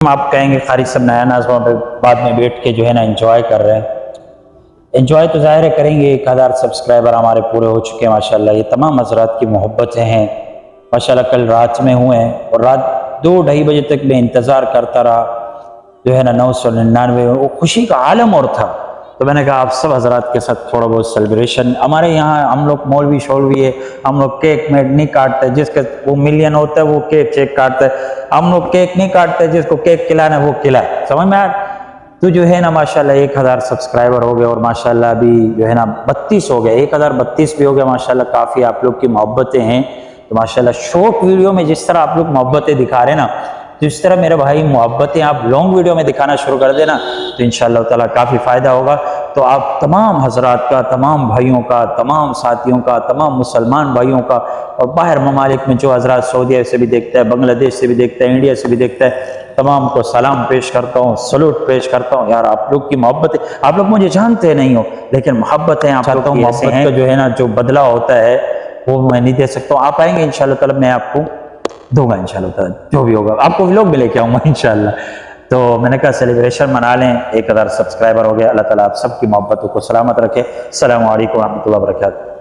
आप कहेंगे कारी सब नया नाजमा पे बाद में बैठ के जो है ना एंजॉय कर रहे हैं। एंजॉय तो ज़ाहिर है करेंगे, 1000 सब्सक्राइबर हमारे पूरे हो चुके हैं माशाल्लाह। ये तमाम हजरात की मोहब्बतें हैं माशाल्लाह। कल रात में हुए हैं और रात 2-2:30 बजे तक मैं इंतज़ार करता रहा, जो है ना 999 वो खुशी का आलम और था। तो मैंने कहा आप सब हजरात के साथ थोड़ा बहुत सेलिब्रेशन। हमारे यहाँ हम लोग मौलवी शौलवी है, हम लोग केक में नहीं काटते, जिसका वो मिलियन होता है वो केक चेक काटता है। हम लोग केक नहीं काटते, जिसको केक खिलाना है वो खिलाए, समझ में आया। तो जो है ना माशाल्लाह 1000 सब्सक्राइबर हो गए और माशाल्लाह अभी जो है ना 32 हो गए, 1032 भी हो गया माशाल्लाह। काफ़ी आप लोग की मोहब्बतें हैं। तो माशाल्लाह शॉर्ट वीडियो में जिस तरह आप लोग मोहब्बतें दिखा रहे हैं ना, तो इस तरह मेरे भाई मोहब्बतें आप लॉन्ग वीडियो में दिखाना शुरू कर देना तो इंशाअल्लाह ताला काफ़ी फ़ायदा होगा। तो आप तमाम हजरात का, तमाम भाइयों का, तमाम साथियों का, तमाम मुसलमान भाइयों का और बाहर ममालिक में जो हजरात सऊदी से भी देखता है, बांग्लादेश से भी देखता है, इंडिया से भी देखता है, तमाम को सलाम पेश करता हूँ, सलूट पेश करता हूँ। यार आप लोग की मोहब्बत, आप लोग मुझे जानते नहीं हो लेकिन मोहब्बतें आप लोग की ऐसे हैं, जो है ना जो बदला होता है वो मैं नहीं दे सकता हूँ। आप आएंगे इंशाल्लाह ताला मैं आपको दूंगा इंशाल्लाह ताला, जो भी होगा आपको व्लॉग में लेके आऊँगा इंशाल्लाह। तो मैंने कहा सेलिब्रेशन मना लें, 1000 सब्सक्राइबर हो गया। अल्लाह ताला आप सबकी मोहब्बतों को सलामत रखे। अस्सलामु अलैकुम व रहमतुल्लाहि व बरकातहू।